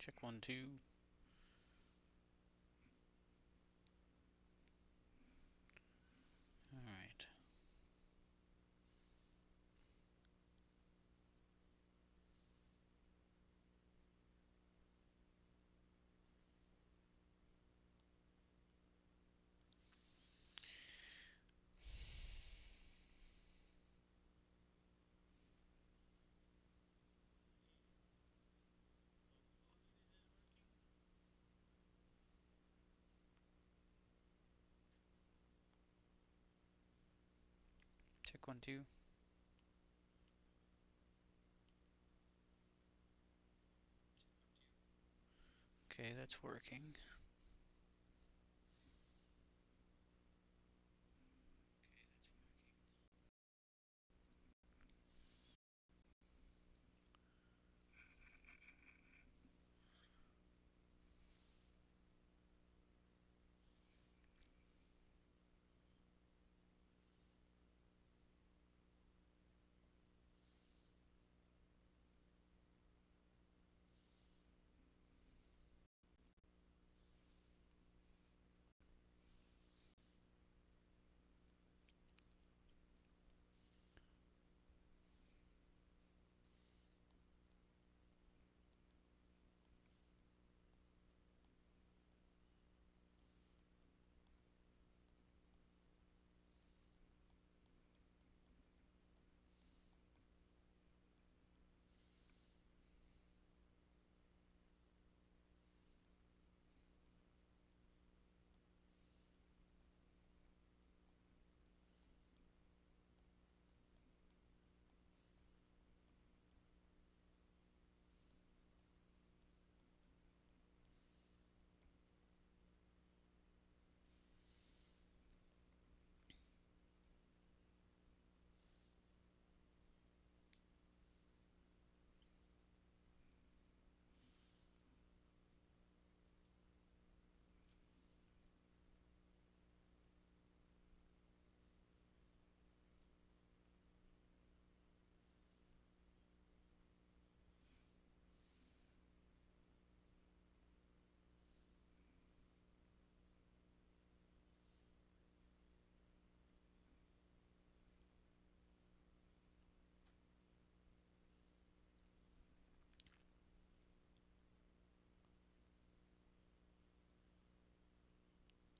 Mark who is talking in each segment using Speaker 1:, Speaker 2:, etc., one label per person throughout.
Speaker 1: Check 1, 2. Alright. Check 1, 2. Okay, that's working.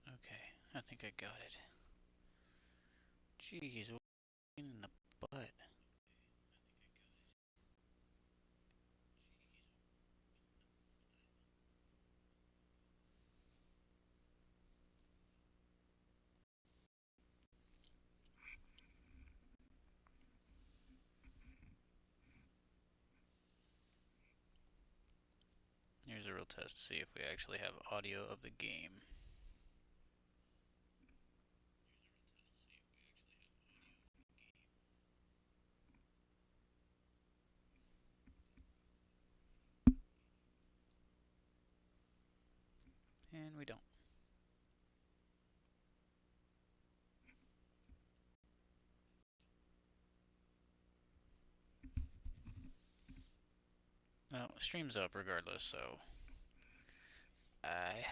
Speaker 1: Okay, I think I got it. Jeez, what in the butt? Here's a real test to see if we actually have audio of the game. And we don't. Well, stream's up regardless, so I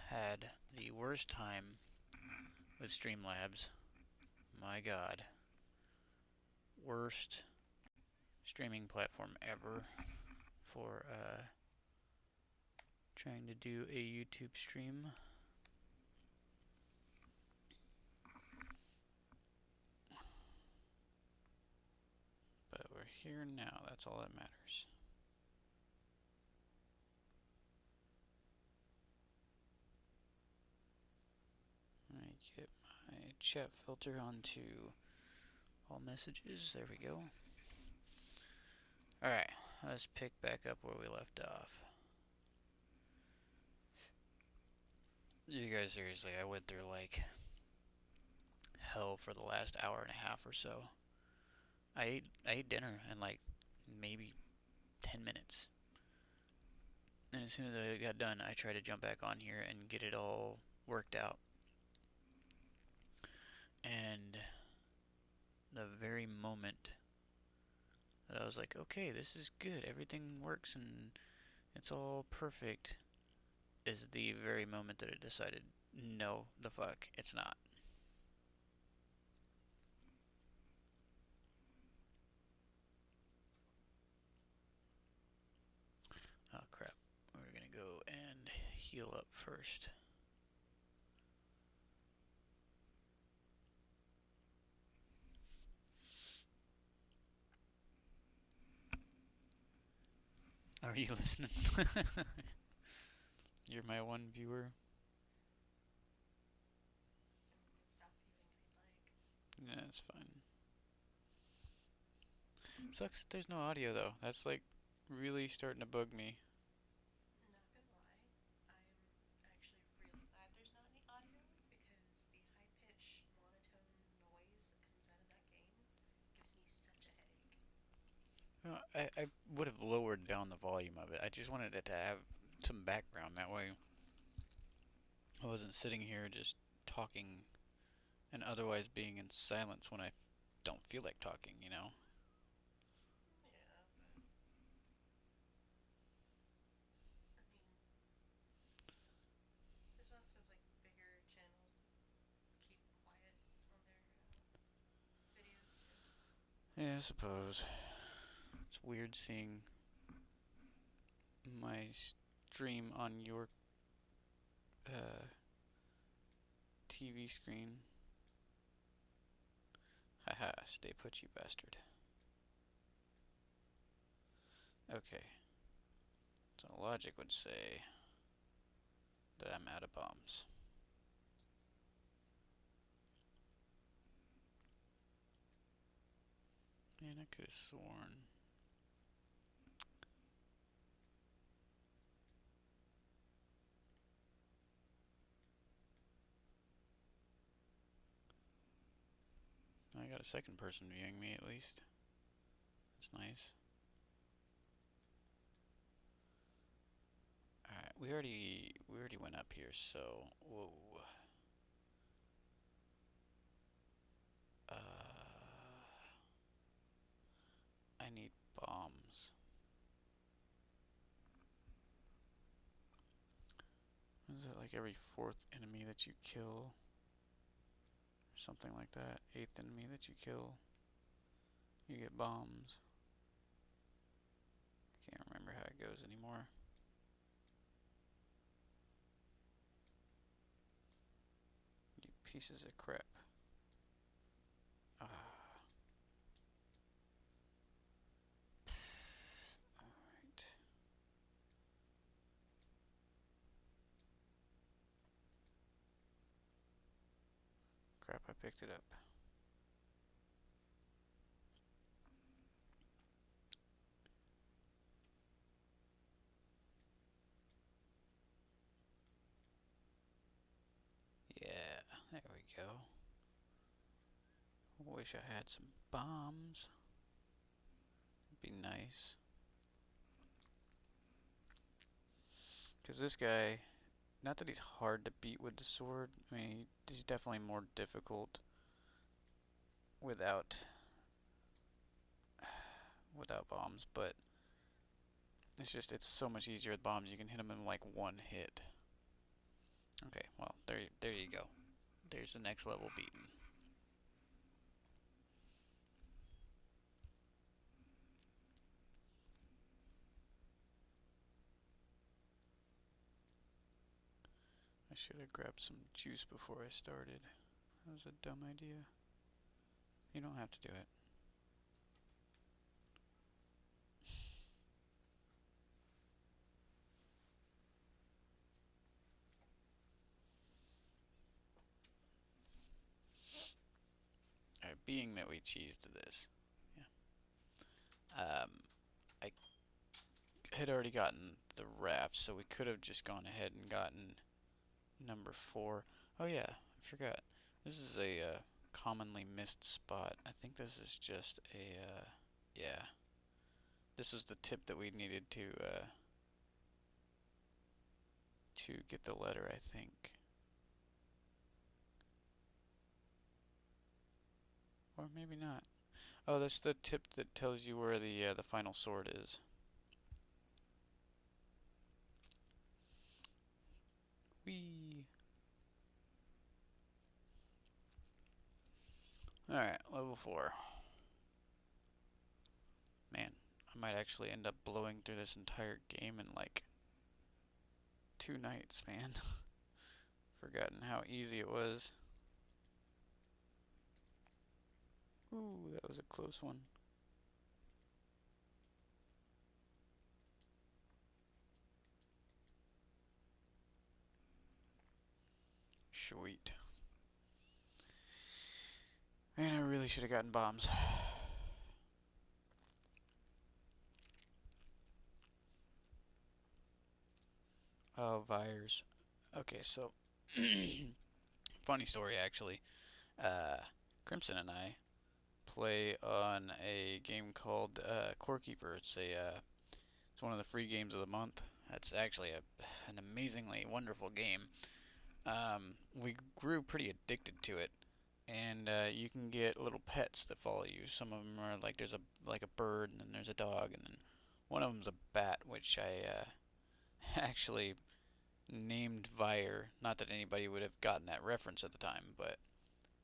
Speaker 1: had the worst time with Streamlabs. My god. Worst streaming platform ever for trying to do a YouTube stream. But we're here now, that's all that matters. Let me get my chat filter onto all messages. There we go. Alright, let's pick back up where we left off. You guys, seriously, I went through like hell for the last hour and a half or so. I ate dinner in like maybe 10 minutes. And as soon as I got done, I tried to jump back on here and get it all worked out. And the very moment that I was like, okay, this is good, everything works and It's all perfect, is the very moment that it decided, no, the fuck, it's not. Oh crap. We're gonna go and heal up first. Are you listening? You're my one viewer. Yeah, it's fine. Sucks that there's no audio though. That's like really starting to bug me. I would have lowered down the volume of it. I just wanted it to have some background. That way I wasn't sitting here just talking and otherwise being in silence when I don't feel like talking, you know? Yeah, I suppose. It's weird seeing my stream on your uh, TV screen. Haha, stay put, you bastard. Okay. So logic would say that I'm out of bombs. Man, I could have sworn. I got a second person viewing me at least. That's nice. Alright, we already went up here, so whoa. Uh I need bombs. Is it like every fourth enemy that you kill? Or something like that. Eighth enemy that you kill, you get bombs. Can't remember how it goes anymore. You pieces of crap. Ah. Alright. Crap, I picked it up. Yeah, there we go. Wish I had some bombs. It'd be nice. Because this guy, not that he's hard to beat with the sword. I mean, he's definitely more difficult without without bombs, but it's so much easier with bombs. You can hit him in like one hit. Okay, well, there you go. There's the next level beaten. I should have grabbed some juice before I started. That was a dumb idea. You don't have to do it. Alright, being that we cheesed this, yeah. I had already gotten the wraps, so we could have just gone ahead and gotten number 4. Oh yeah, I forgot. This is a commonly missed spot. I think this is just a, yeah. This was the tip that we needed to get the letter, I think. Or maybe not. Oh, that's the tip that tells you where the final sword is. Whee! Alright, level 4. Man, I might actually end up blowing through this entire game in like 2 nights, man. Forgotten how easy it was. Ooh, that was a close one. Sweet. Man, I really should have gotten bombs. Oh, Vires. Okay, so funny story actually. Uh, Crimson and I play on a game called Core Keeper. It's one of the free games of the month. That's actually an amazingly wonderful game. We grew pretty addicted to it, and you can get little pets that follow you. Some of them are like there's a bird, and then there's a dog, and then one of them's a bat, which I actually named Vire. Not that anybody would have gotten that reference at the time, but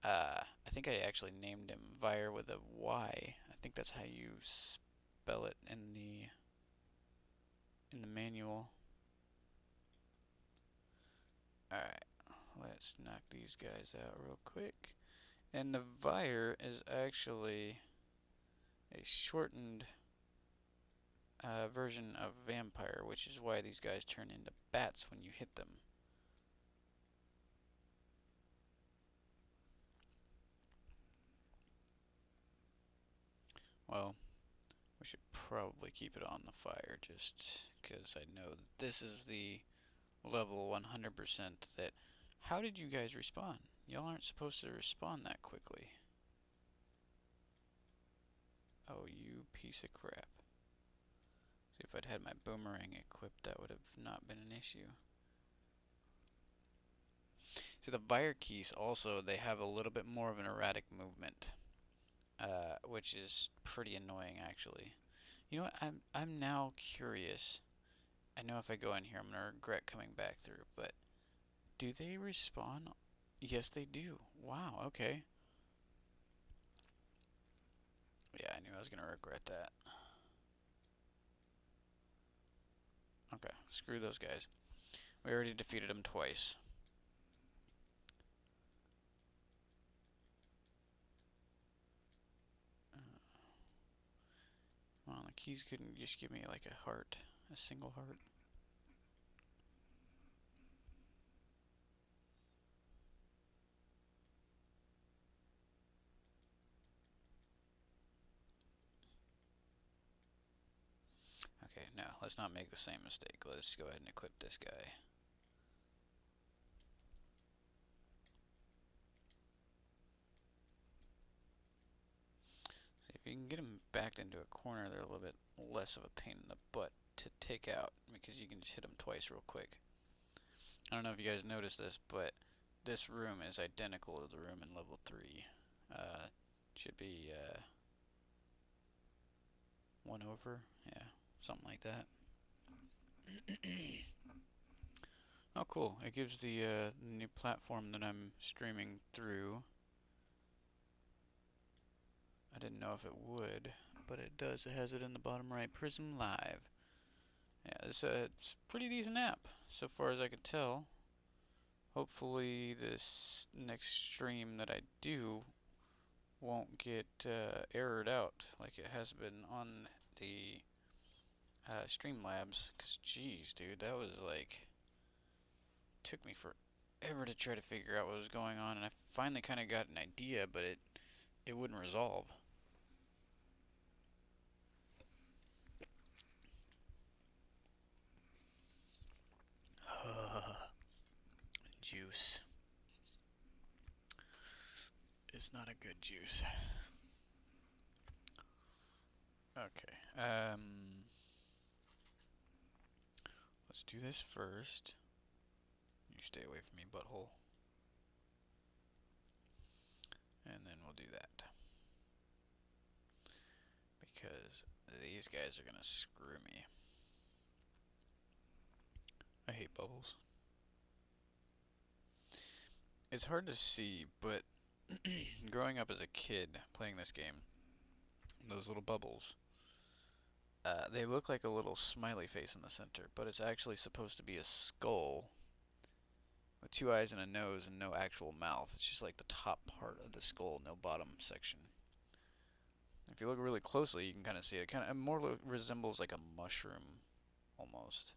Speaker 1: I think I actually named him Vire with a Y. I think that's how you spell it in the manual. Alright, let's knock these guys out real quick. And the Vire is actually a shortened version of Vampire, which is why these guys turn into bats when you hit them. Well, we should probably keep it on the fire just because I know that this is the level 100% that... How did you guys respawn? Y'all aren't supposed to respawn that quickly. Oh, you piece of crap. See, if I'd had my boomerang equipped, that would have not been an issue. See, the Vire keys also, they have a little bit more of an erratic movement, which is pretty annoying, actually. You know what? I'm now curious. I know if I go in here, I'm gonna regret coming back through, but do they respawn? Yes, they do. Wow, okay. Yeah, I knew I was gonna regret that. Okay, screw those guys. We already defeated them twice. Well, the keys couldn't just give me like a heart, a single heart. Okay, no, let's not make the same mistake. Let's go ahead and equip this guy. See, if you can get them backed into a corner, they're a little bit less of a pain in the butt to take out because you can just hit them twice real quick. I don't know if you guys noticed this, but this room is identical to the room in level 3. Should be 1 over, yeah, something like that. Oh, cool! It gives the new platform that I'm streaming through. I didn't know if it would, but it does. It has it in the bottom right. Prism Live. Yeah, it's a pretty decent app, so far as I can tell. Hopefully this next stream that I do won't get errored out like it has been on the Streamlabs. Cause geez, dude, that was like took me forever to try to figure out what was going on, and I finally kind of got an idea, but it wouldn't resolve. Juice. It's not a good juice. Okay. Let's do this first. You stay away from me, butthole. And then we'll do that. Because these guys are gonna screw me. I hate bubbles. It's hard to see, but growing up as a kid playing this game, those little bubbles, they look like a little smiley face in the center, but it's actually supposed to be a skull with two eyes and a nose and no actual mouth. It's just like the top part of the skull, no bottom section. If you look really closely, you can kind of see it. Kind of more resembles like a mushroom almost,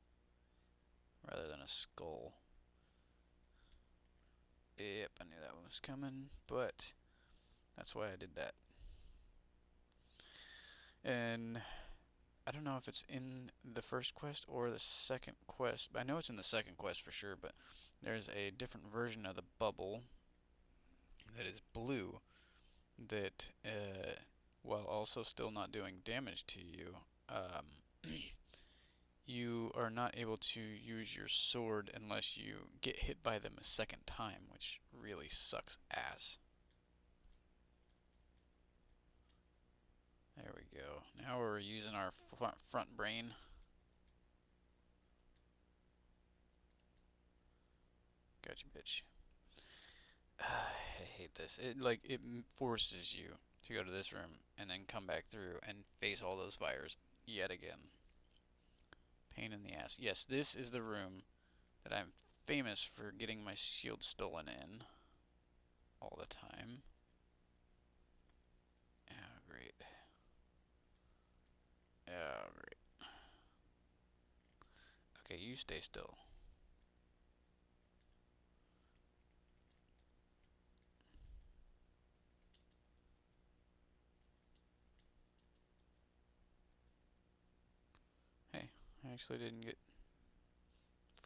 Speaker 1: rather than a skull. Yep, I knew that one was coming, but that's why I did that. And I don't know if it's in the first quest or the second quest. I know it's in the second quest for sure, but there's a different version of the bubble that is blue that, while also still not doing damage to you, you are not able to use your sword unless you get hit by them a second time, which really sucks ass. There we go. Now we're using our front brain. Gotcha, bitch. I hate this. It forces you to go to this room and then come back through and face all those fires yet again. Pain in the ass. Yes, this is the room that I'm famous for getting my shield stolen in all the time. Oh, great. Oh, great. Okay, you stay still. Hey, I actually didn't get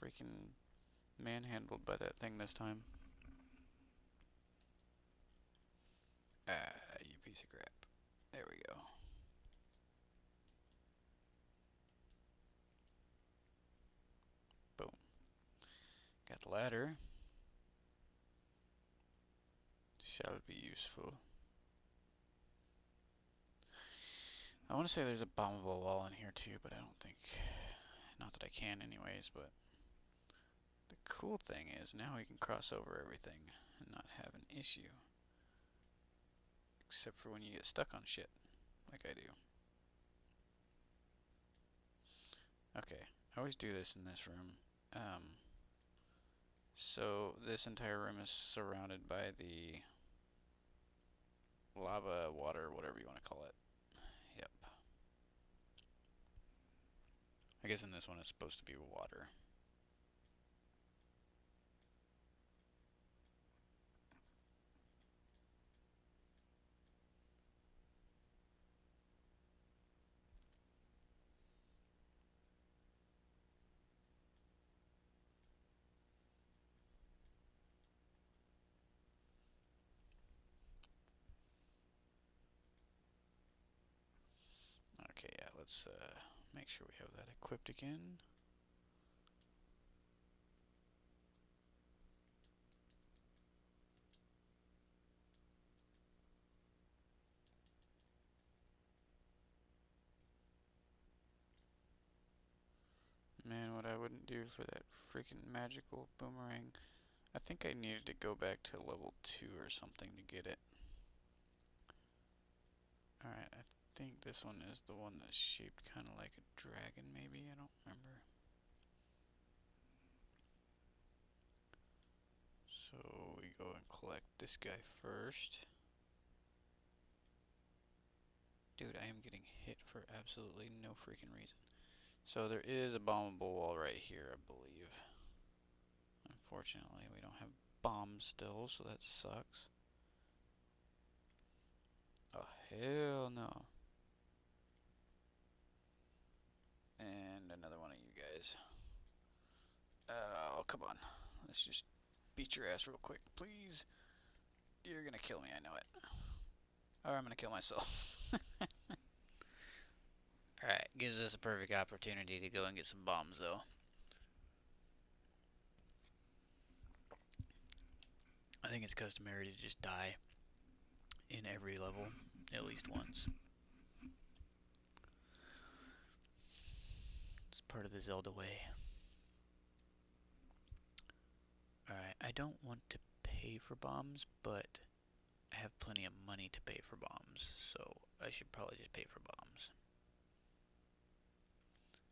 Speaker 1: freaking manhandled by that thing this time. Ah, you piece of crap. There we go. Boom. Got the ladder. Shall be useful. I want to say there's a bombable wall in here too, but I don't think... Not that I can anyways, but... The cool thing is now we can cross over everything and not have an issue. Except for when you get stuck on shit, like I do. Okay, I always do this in this room. So this entire room is surrounded by the lava, water, whatever you want to call it. Yep. I guess in this one it's supposed to be water. Okay, yeah, let's make sure we have that equipped again. Man, what I wouldn't do for that freaking magical boomerang. I think I needed to go back to level 2 or something to get it. Alright, I think this one is the one that's shaped kind of like a dragon, maybe? I don't remember. So we go and collect this guy first. Dude, I am getting hit for absolutely no freaking reason. So there is a bombable wall right here, I believe. Unfortunately, we don't have bombs still, so that sucks. Oh, hell no. And another one of you guys. Oh, come on. Let's just beat your ass real quick, please. You're gonna kill me, I know it. Or I'm gonna kill myself. Alright, gives us a perfect opportunity to go and get some bombs, though. I think it's customary to just die in every level, at least once. It's part of the Zelda way. Alright, I don't want to pay for bombs, but I have plenty of money to pay for bombs, so I should probably just pay for bombs.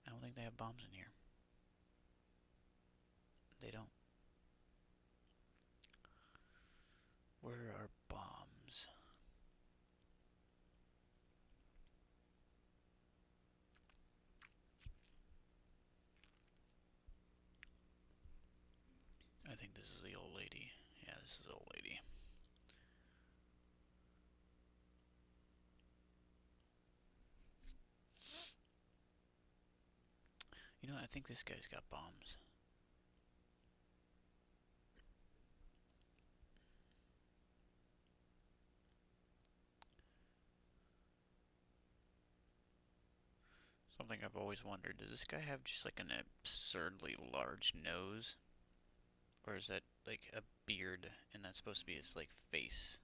Speaker 1: I don't think they have bombs in here. They don't. Where are bombs? I think this is the old lady. Yeah, this is the old lady. You know, I think this guy's got bombs. Something I've always wondered, does this guy have just like an absurdly large nose? Or is that like a beard and that's supposed to be his like face?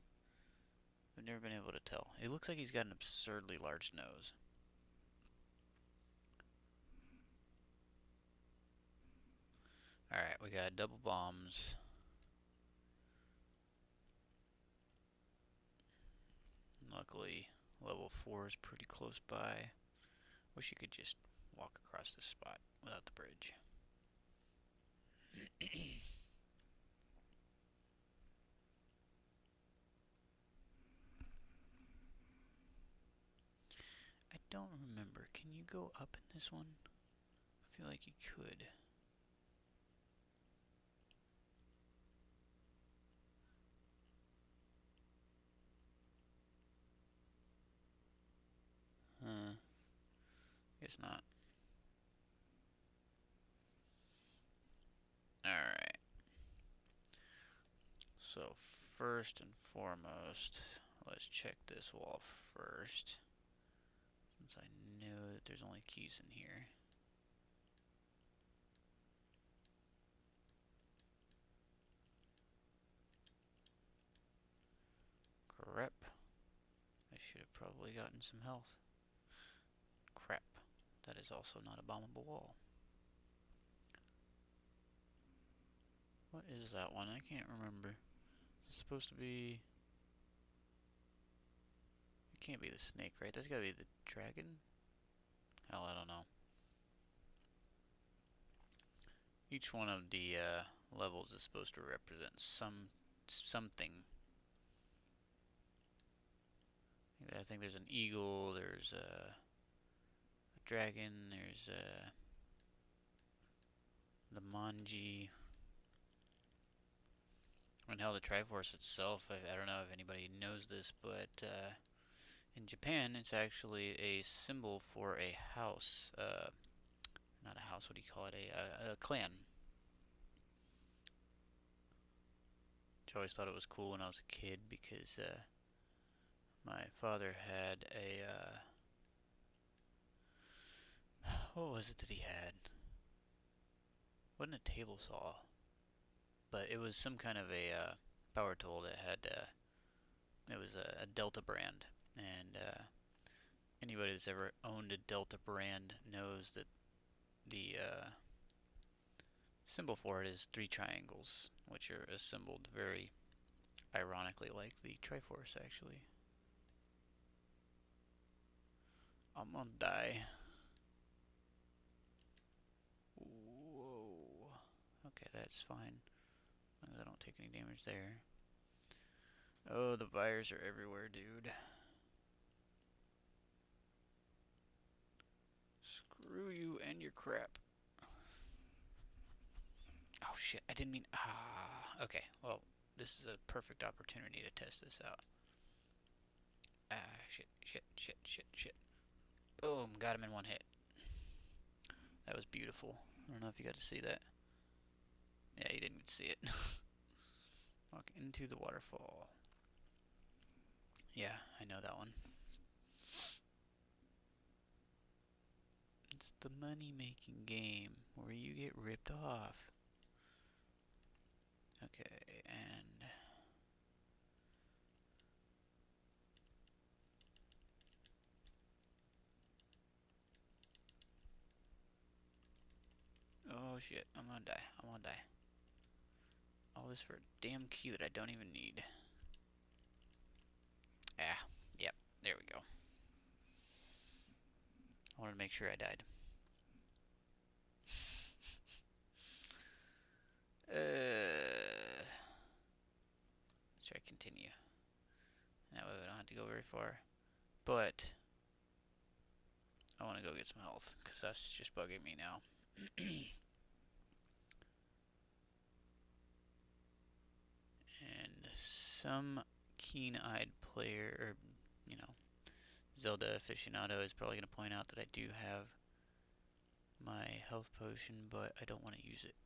Speaker 1: I've never been able to tell. It looks like he's got an absurdly large nose. Alright, we got double bombs. Luckily, level 4 is pretty close by. Wish you could just walk across this spot without the bridge. I don't remember. Can you go up in this one? I feel like you could. Guess not. Alright. So, first and foremost, let's check this wall first. Since I know that there's only keys in here. Crap. I should have probably gotten some health. Crap. That is also not a bombable wall. What is that one? I can't remember. It's supposed to be... It can't be the snake, right? That's gotta be the dragon? Hell, I don't know. Each one of the levels is supposed to represent something. I think there's an eagle, there's a dragon, there's the manji. And hell, the Triforce itself, I don't know if anybody knows this, but in Japan, it's actually a symbol for a house. Not a house, what do you call it? A clan. Which I always thought it was cool when I was a kid because my father had a what was it that he had? Wasn't a table saw, but it was some kind of a power tool that had it was a Delta brand, and anybody that's ever owned a Delta brand knows that the symbol for it is 3 triangles, which are assembled very ironically like the Triforce, actually. I'm gonna die. Whoa. Okay, that's fine. As long as I don't take any damage there. Oh, the fires are everywhere, dude. Screw you and your crap. Oh shit, I didn't mean... Ah, okay, well, this is a perfect opportunity to test this out. Ah, shit. Boom, got him in one hit. That was beautiful. I don't know if you got to see that. Yeah, you didn't see it. Walk into the waterfall. Yeah, I know that one. It's the money-making game where you get ripped off. Okay, and... Oh shit, I'm gonna die. All this for a damn key that I don't even need. Ah, yep, there we go. I wanted to make sure I died. Let's try continue. That way we don't have to go very far. But I want to go get some health, because that's just bugging me now. And some keen-eyed player, or, you know, Zelda aficionado is probably going to point out that I do have my health potion, but I don't want to use it.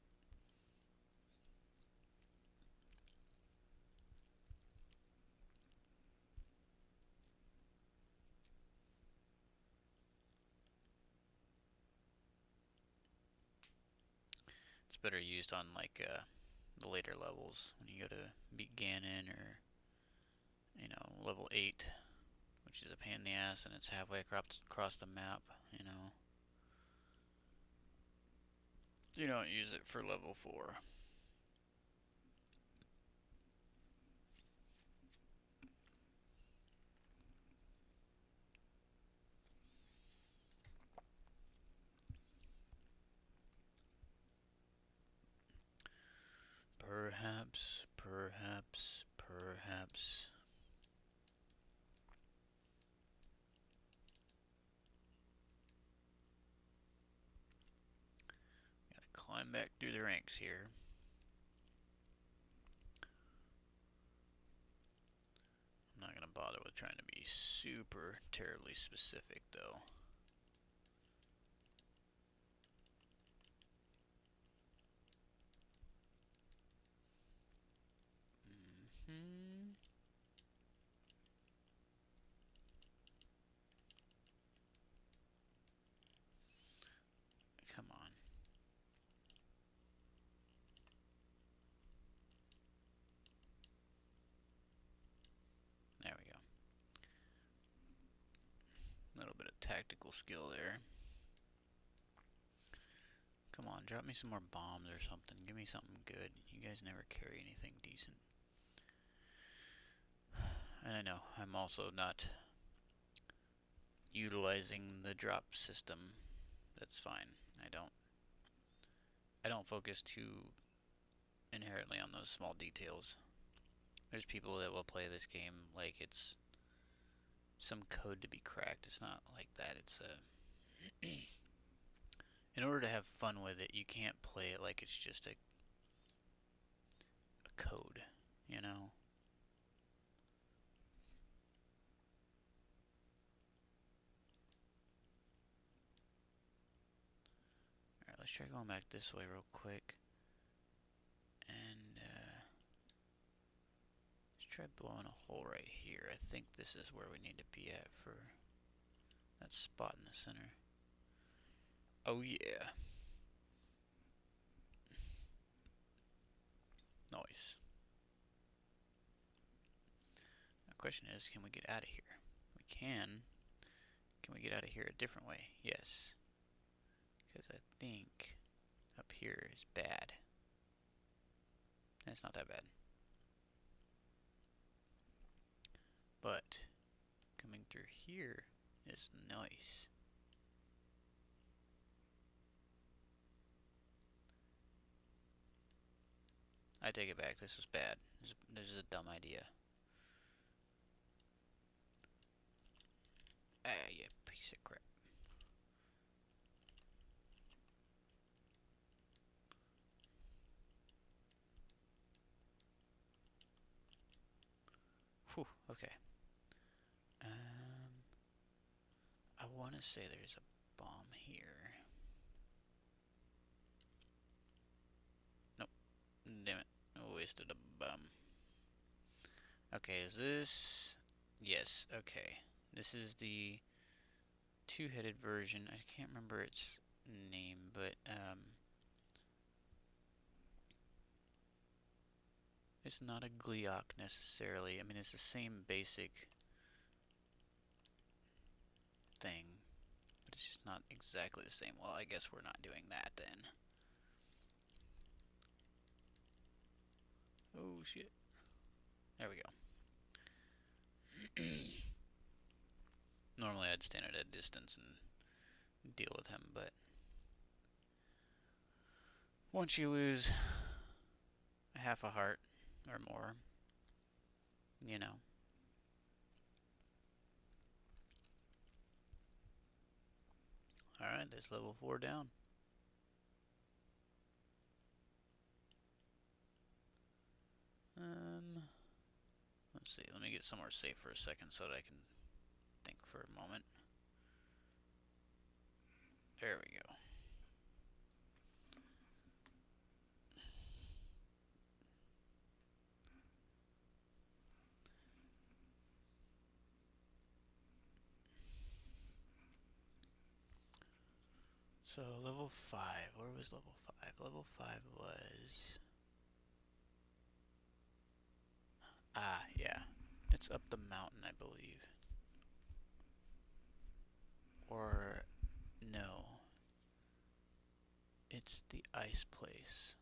Speaker 1: It's better used on like the later levels when you go to beat Ganon or level 8, which is a pain in the ass and it's halfway across the map. You don't use it for level 4. Perhaps. Gotta climb back through the ranks here. I'm not gonna bother with trying to be super terribly specific though. Come on. There we go. A little bit of tactical skill there. Come on, drop me some more bombs or something. Give me something good. You guys never carry anything decent. And I know, I'm also not utilizing the drop system. That's fine. I don't focus too inherently on those small details. There's people that will play this game like it's some code to be cracked. It's not like that. It's a in order to have fun with it, you can't play it like it's just a code, you know? Alright, let's try going back this way real quick. And let's try blowing a hole right here. I think this is where we need to be at for that spot in the center. Oh yeah. Nice. The question is, can we get out of here? We can. Can we get out of here a different way? Yes. Because I think up here is bad. And it's not that bad. But coming through here is nice. I take it back. This is bad. This is a dumb idea. Ah, you piece of crap. Whew, okay. I want to say there's a bomb here. Nope. Damn it. I wasted a bomb. Okay, is this... Yes, okay. This is the two-headed version. I can't remember its name, but it's not a Gleeok necessarily. I mean, it's the same basic thing, but it's just not exactly the same. Well, I guess we're not doing that then. Oh shit. There we go. Normally I'd stand at a distance and deal with him, but once you lose a half a heart or more, you know. Alright, that's level 4 down. Let's see, let me get somewhere safe for a second so that I can think for a moment. There we go. So, level 5. Where was level 5? Level 5 was... Ah, yeah. It's up the mountain, I believe. Or... no. It's the ice place.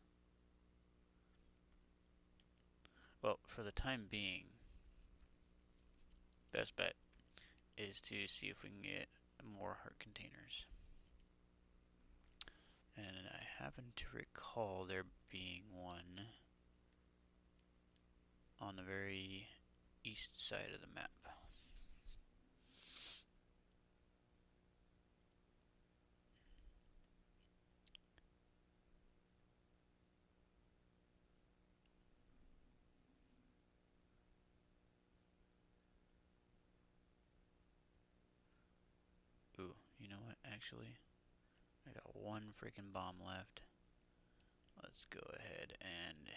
Speaker 1: Well, for the time being, best bet is to see if we can get more heart containers. And I happen to recall there being one on the very east side of the map. Ooh, you know what? Actually, I got one freaking bomb left. Let's go ahead and...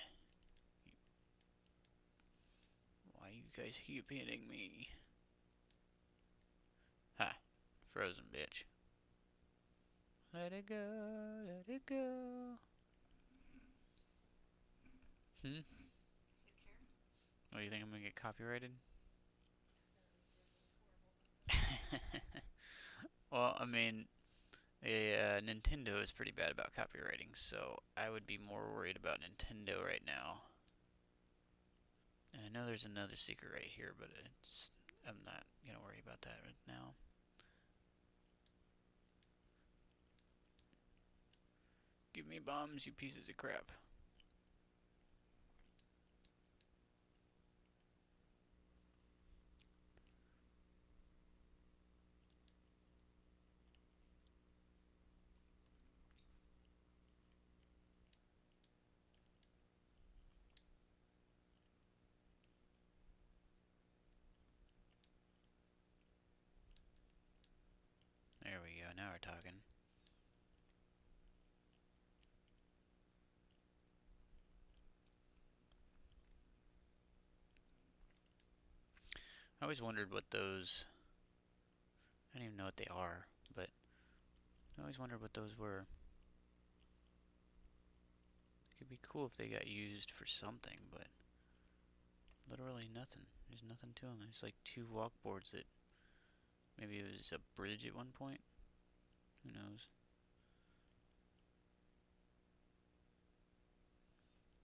Speaker 1: Why you guys keep hitting me? Ha! Frozen bitch. Let it go, let it go. Hmm? What, do you think I'm gonna get copyrighted? Well, I mean, Nintendo is pretty bad about copywriting, so I would be more worried about Nintendo right now. And I know there's another secret right here, but I'm not gonna worry about that right now. Give me bombs, you pieces of crap. There we go, now we're talking. I always wondered what those... I don't even know what they are, but I always wondered what those were. It could be cool if they got used for something, but literally nothing. There's nothing to them. There's like 2 walkboards that maybe it was a bridge at one point. Who knows?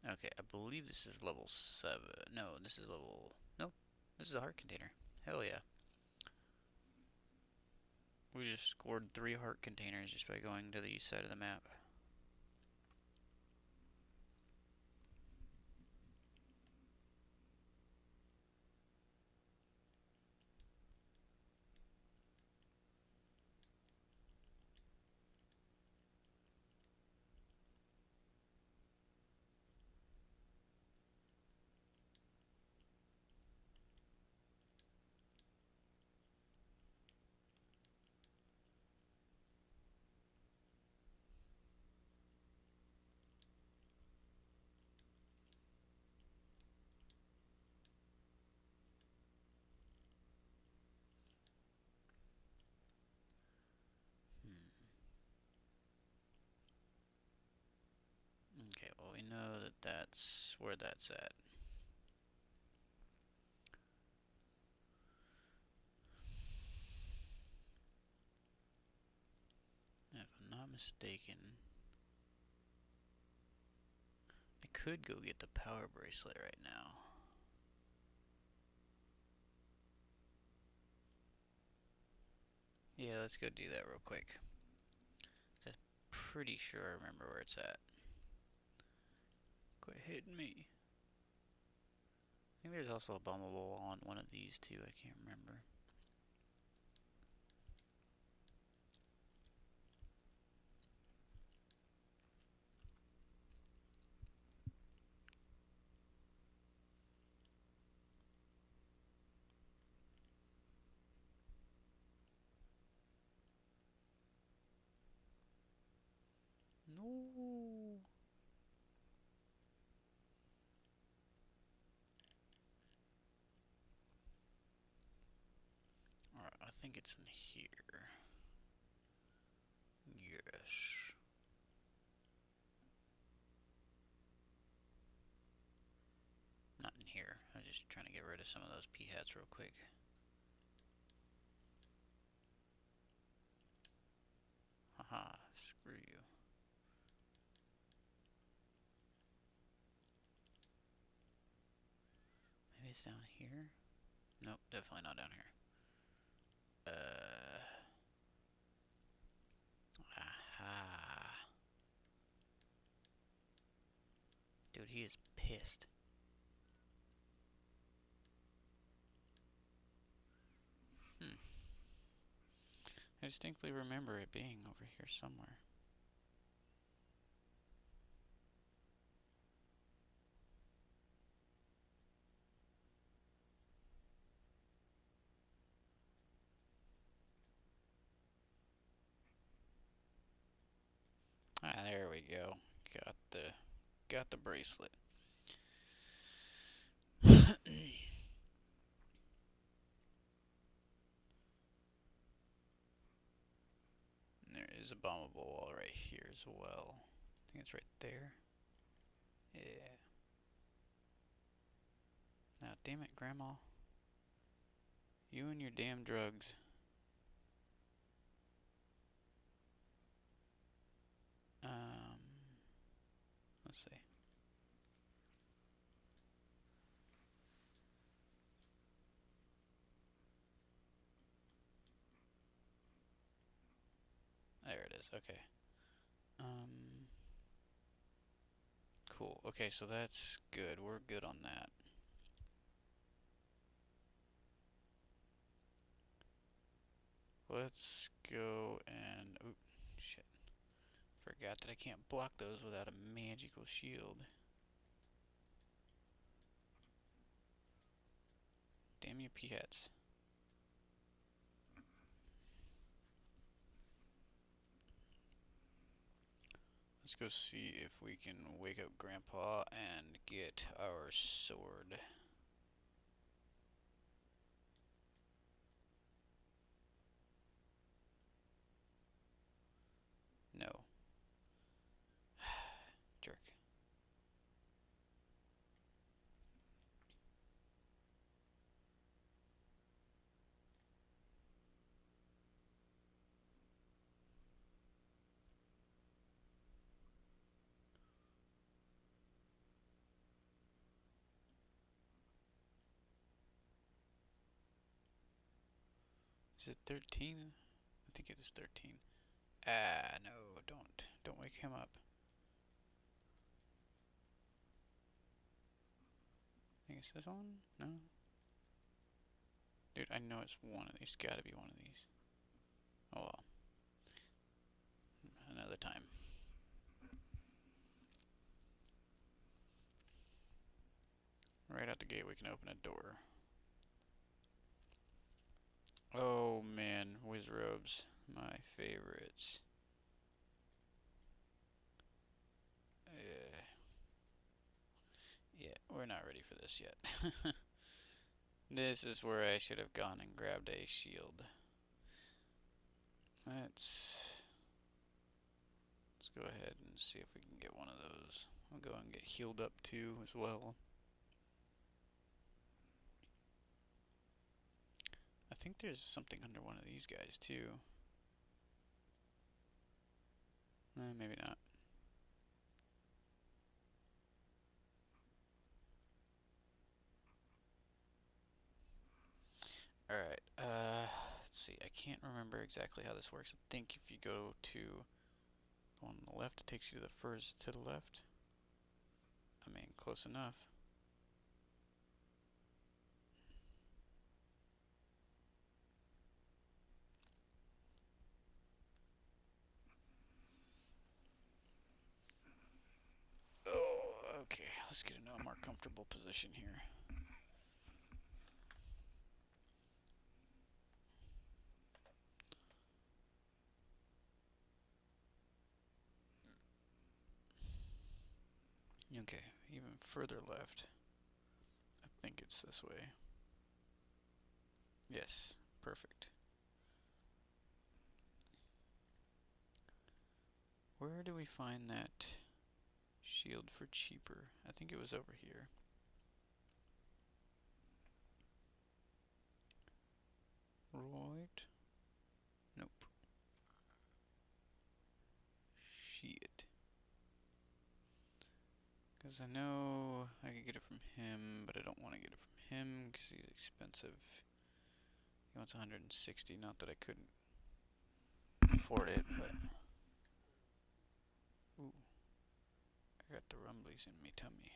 Speaker 1: Okay, I believe this is level 7. No, this is level... Nope. This is a heart container. Hell yeah. We just scored 3 heart containers just by going to the east side of the map. Okay, well we know that that's where that's at. If I'm not mistaken, I could go get the power bracelet right now. Yeah, let's go do that real quick. I'm pretty sure I remember where it's at. Quit hitting me. I think there's also a bombable on one of these too, I can't remember. No. Alright, I think it's in here. Yes. Not in here. I was just trying to get rid of some of those p-hats real quick. Haha, screw you. Maybe it's down here? Nope, definitely not down here. Aha. Dude, he is pissed. I distinctly remember it being over here somewhere. Ah, there we go. Got the bracelet. There is a bombable wall right here as well. I think it's right there. Yeah. Now, damn it, Grandma. You and your damn drugs. Let's see. There it is, okay. Cool. Okay, so that's good. We're good on that. Let's go and... Oop, shit. Forgot that I can't block those without a magical shield. Damn you, p-hats. Let's go see if we can wake up Grandpa and get our sword. No. Jerk. Is it 13? I think it is 13. Ah, no, don't wake him up. I think it's this one? No? Dude, I know it's one of these. Gotta be one of these. Oh well. Another time. Right out the gate we can open a door. Oh man, Wizrobes. My favorites. Yeah, we're not ready for this yet. This is where I should have gone and grabbed a shield. Let's go ahead and see if we can get one of those. I'll go and get healed up too as well. I think there's something under one of these guys too. Maybe not. Alright, let's see. I can't remember exactly how this works. I think if you go to the one on the left, it takes you to the furs to the left. I mean, close enough. Oh, okay. Let's get into a more comfortable position here. Okay, even further left. I think it's this way. Yes, perfect. Where do we find that shield for cheaper? I think it was over here. Right. Nope. Shit. Because I know I could get it from him, but I don't want to get it from him because he's expensive. He wants 160, not that I couldn't afford it, but... Ooh. I got the rumblies in me tummy.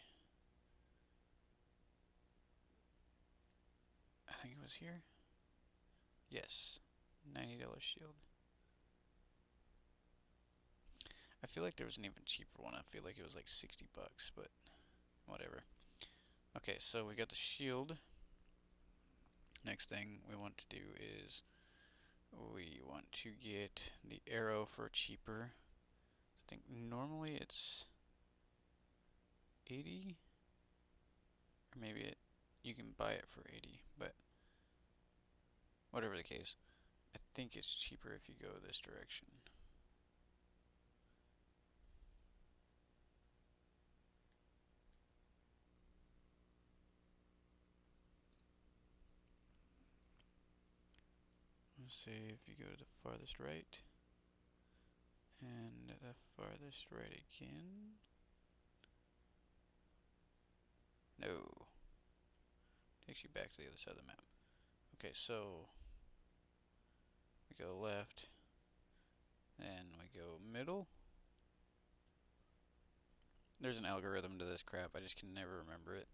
Speaker 1: I think it was here. Yes. $90 shield. I feel like there was an even cheaper one. I feel like it was like 60 bucks, but whatever. Okay, so we got the shield. Next thing we want to do is we want to get the arrow for cheaper. I think normally it's 80, or maybe you can buy it for 80, but whatever the case, I think it's cheaper if you go this direction. Let's see if you go to the farthest right and the farthest right again. No. Takes you back to the other side of the map. Okay, so we go left, then we go middle. There's an algorithm to this crap, I just can never remember it.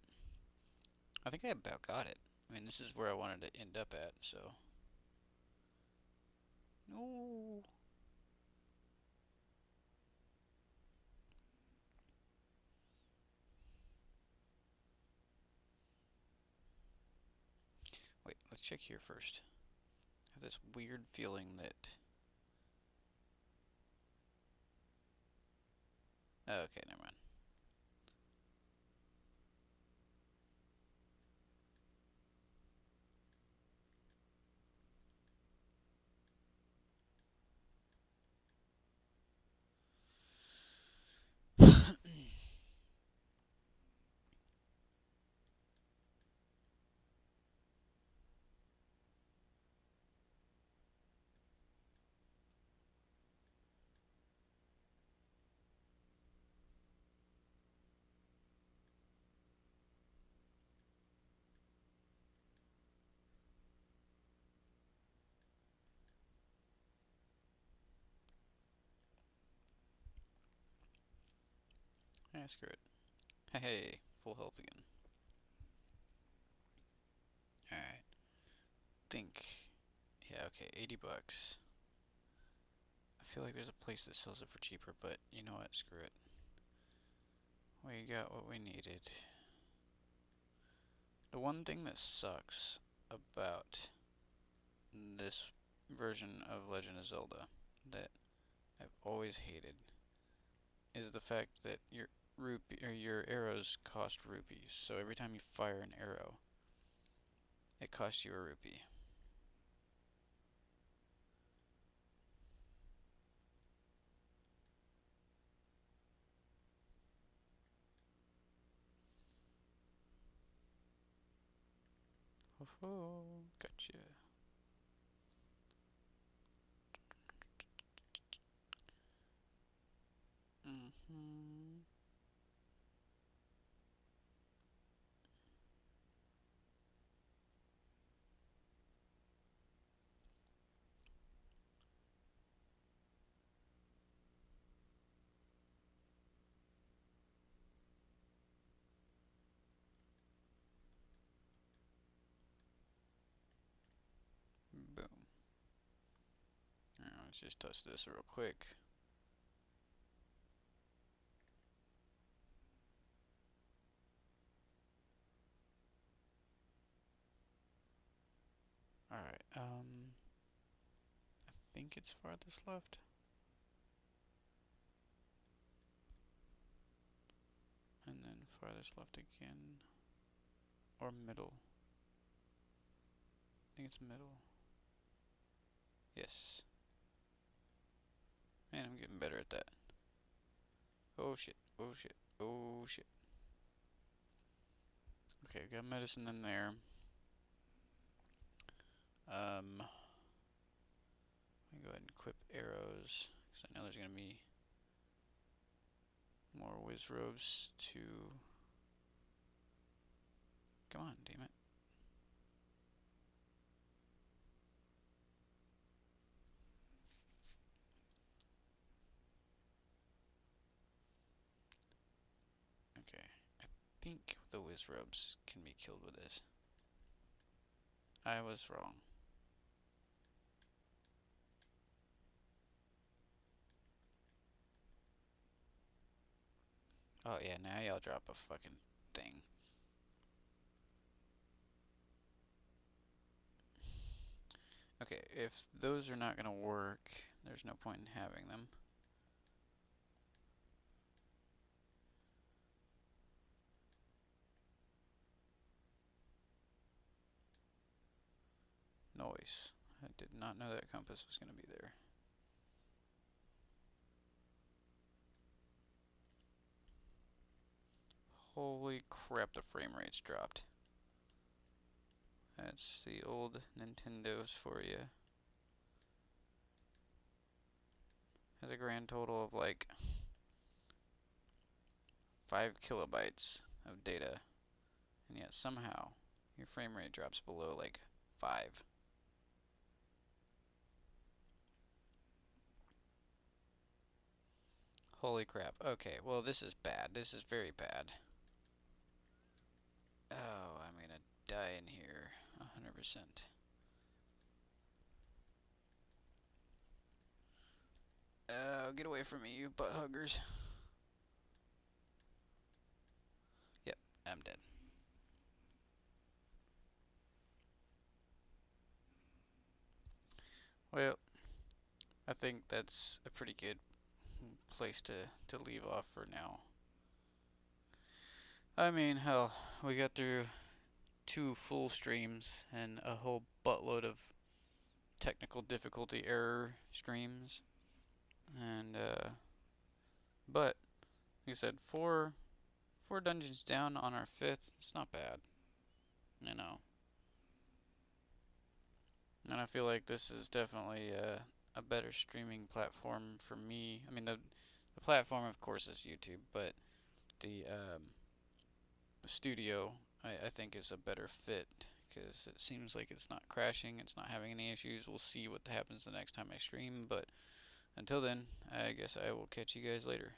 Speaker 1: I think I about got it. I mean, this is where I wanted to end up at, so. No. Wait, let's check here first. I have this weird feeling that... Oh, okay, never mind. Yeah, screw it. Hey, full health again. Alright. Think. Yeah, okay, 80 bucks. I feel like there's a place that sells it for cheaper, but you know what? Screw it. We got what we needed. The one thing that sucks about this version of Legend of Zelda that I've always hated is the fact that your rupee or your arrows cost rupees. So every time you fire an arrow, it costs you a rupee. Oh, gotcha. Mm-hmm. Let's just test this real quick. Alright, I think it's farthest left. And then farthest left again. Or middle. I think it's middle. Yes. Man, I'm getting better at that. Oh shit, oh shit, oh shit. Okay, got medicine in there. Let me go ahead and equip arrows, because I know there's gonna be more whiz robes to... Come on, damn it. Okay, I think the whiz robes can be killed with this. I was wrong. Oh yeah, now y'all drop a fucking thing. Okay, if those are not gonna work, there's no point in having them. Noise. I did not know that compass was gonna be there. Holy crap, the frame rate's dropped. That's the old Nintendos for you. Has a grand total of like 5 kilobytes of data, and yet somehow your frame rate drops below like 5. Holy crap. Okay, well this is bad. This is very bad. Oh, I'm gonna die in here 100%. Get away from me, you butt huggers. Yep, I'm dead. Well, I think that's a pretty good place to leave off for now. I mean, hell, we got through 2 full streams and a whole buttload of technical difficulty error streams. And, but, like I said, four dungeons down on our 5th, it's not bad. You know. And I feel like this is definitely a better streaming platform for me. I mean, the platform, of course, is YouTube, but the studio, I think, is a better fit because it seems like it's not crashing, it's not having any issues. We'll see what happens the next time I stream, but until then, I guess I will catch you guys later.